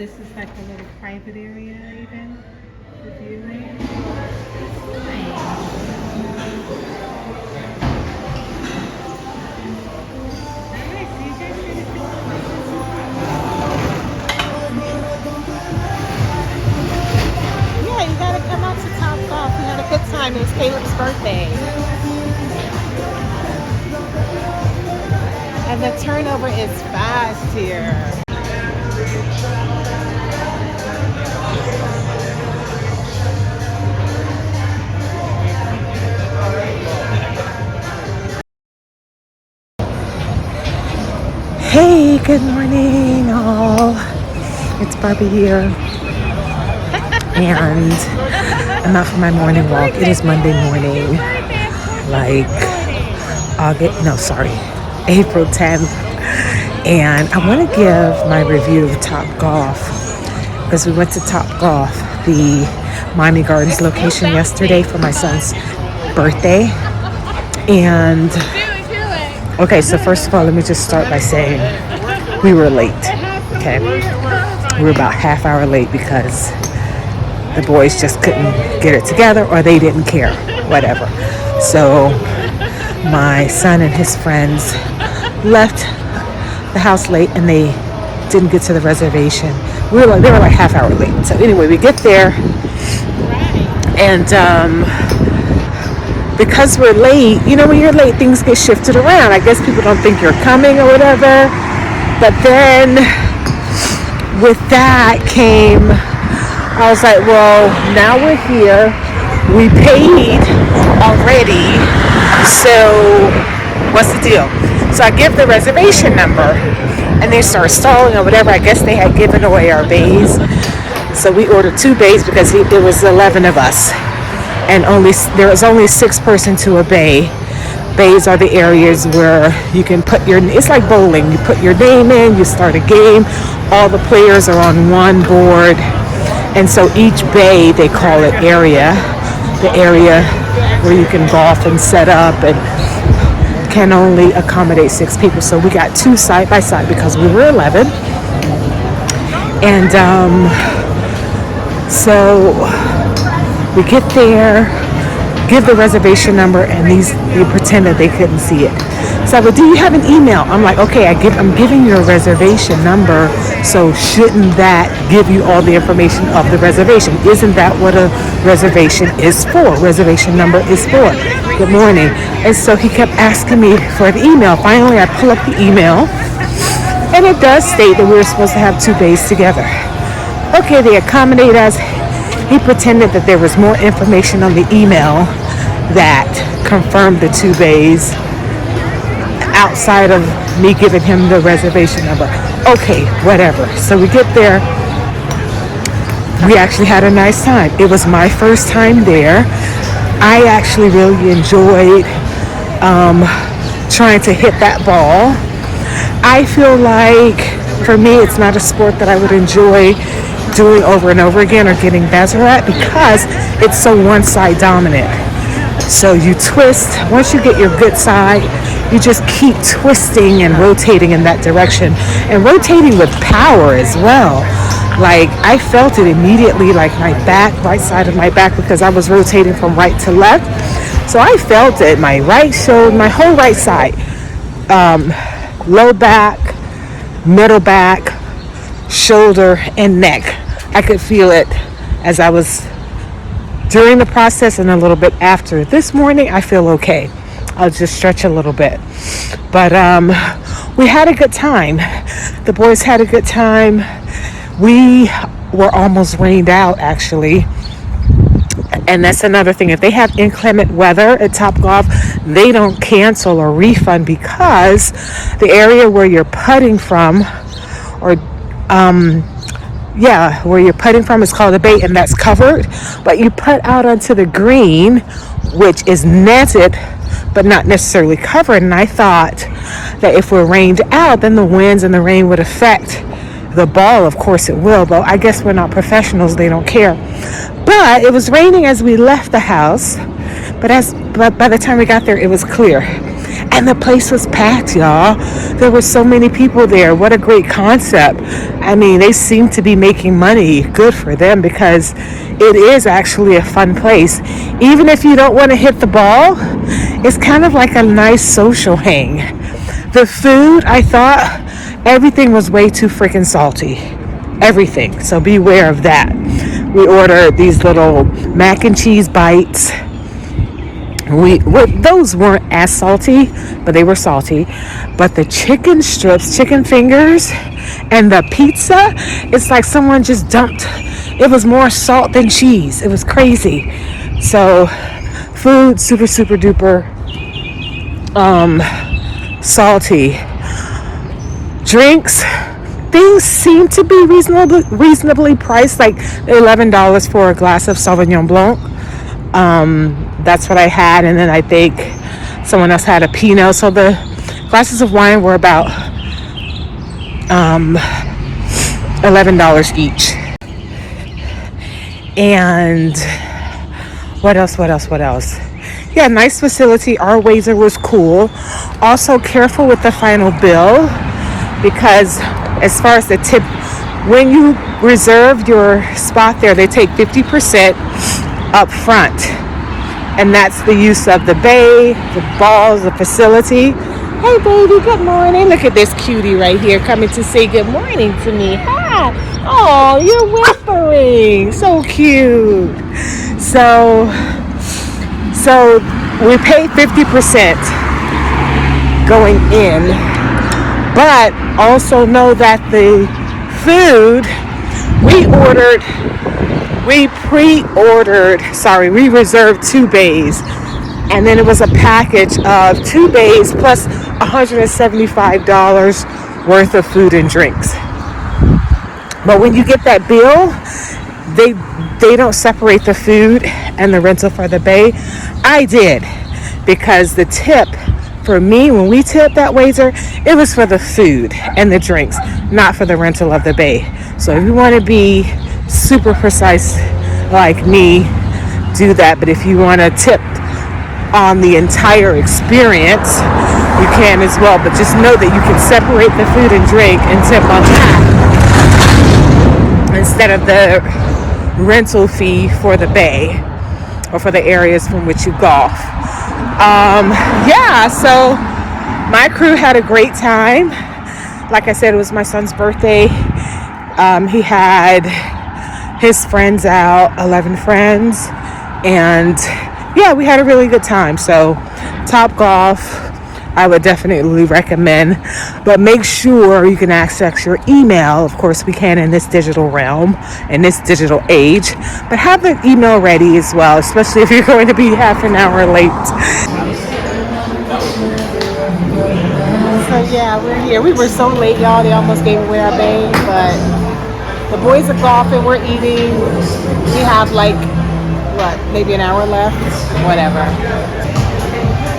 this is like a little private area even. The viewing. Yeah, you gotta come out to Top Golf. We had a good time. It was Caleb's birthday. And the turnover is fast here. Hey, good morning all. It's Barbie here. And I'm out for my morning walk. It is Monday morning, like April 10th. And I want to give my review of Top Golf because we went to Top Golf, the Miami Gardens location yesterday for my son's birthday. And okay, so first of all, let me just start by saying we were late. Okay, we were about half hour late because the boys just couldn't get it together or they didn't care, whatever. So my son and his friends left the house late and they didn't get to the reservation. They were like half hour late. So anyway, we get there and because we're late, you know, when you're late, things get shifted around. I guess people don't think you're coming or whatever. But then with that came, I was like, well, now we're here. We paid already. So what's the deal? So I give the reservation number and they start stalling or whatever. I guess they had given away our bays. So we ordered 2 bays because it was 11 of us. And there was only 6 person to a bay. Bays are the areas where you can put it's like bowling. You put your name in, you start a game. All the players are on one board. And so each bay, they call it area. The area where you can golf and set up and can only accommodate 6 people. So we got 2 side by side because we were 11. And so we get there, give the reservation number, and they pretend that they couldn't see it. So I go, do you have an email? I'm like, okay, I'm giving you a reservation number, so shouldn't that give you all the information of the reservation? Isn't that what a reservation is for? Reservation number is for. Good morning. And so he kept asking me for the email. Finally, I pull up the email, and it does state that we were supposed to have 2 bays together. Okay, they accommodate us. He pretended that there was more information on the email that confirmed the 2 bays outside of me giving him the reservation number. Okay, whatever. So we get there. We actually had a nice time. It was my first time there. I actually really enjoyed trying to hit that ball. I feel like for me it's not a sport that I would enjoy doing over and over again or getting better at because it's so one side dominant. So you twist, once you get your good side, you just keep twisting and rotating in that direction and rotating with power as well. Like I felt it immediately, like my back, right side of my back, because I was rotating from right to left. So I felt it, my right shoulder, my whole right side, low back, middle back, shoulder, and neck. I could feel it as I was during the process and a little bit after. This morning I feel okay. I'll just stretch a little bit. But we had a good time. The boys had a good time. We were almost rained out actually. And that's another thing. If they have inclement weather at Topgolf, they don't cancel or refund because the area where you're putting from where you're putting from is called a bay, and that's covered. But you put out onto the green, which is netted but not necessarily covered. And I thought that if we're rained out, then the winds and the rain would affect the ball. Of course it will, but I guess we're not professionals, they don't care. But it was raining as we left the house, but by the time we got there it was clear. And the place was packed, y'all. There were so many people there. What a great concept. I mean, they seem to be making money. Good for them, because it is actually a fun place. Even if you don't want to hit the ball, it's kind of like a nice social hang. The food, I thought everything was way too freaking salty. Everything. So beware of that. We ordered these little mac and cheese bites. Those weren't as salty, but they were salty. But the chicken strips, chicken fingers, and the pizza, it's like someone just dumped. It was more salt than cheese. It was crazy. So, food super super duper salty. Drinks, things seem to be reasonably priced, like $11 for a glass of Sauvignon Blanc. That's what I had, and then I think someone else had a Pinot. So the glasses of wine were about $11 each. And what else? Yeah, nice facility. Our waiter was cool. Also careful with the final bill, because as far as the tip, when you reserve your spot there, they take 50% up front. And that's the use of the bay, the balls, the facility. Hey, baby, good morning. Look at this cutie right here coming to say good morning to me. Hi. Oh, you're whispering. So cute. So we paid 50% going in, but also know that the food we reserved 2 bays, and then it was a package of 2 bays plus $175 worth of food and drinks. But when you get that bill, they don't separate the food and the rental for the bay. I did, because the tip for me, when we tipped that waiter, it was for the food and the drinks, not for the rental of the bay. So if you want to be super precise like me, do that. But if you want to tip on the entire experience, you can as well. But just know that you can separate the food and drink and tip on that instead of the rental fee for the bay or for the areas from which you golf. So my crew had a great time. Like I said, it was my son's birthday. He had his friends out, 11 friends, and yeah, we had a really good time. So Top Golf, I would definitely recommend, but make sure you can access your email. Of course, we can in this digital realm, in this digital age, but have the email ready as well, especially if you're going to be half an hour late. So yeah, we're here. We were so late, y'all. They almost gave away our bay, but the boys are golfing. We're eating. We have maybe an hour left? Whatever.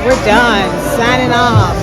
We're done. Signing off.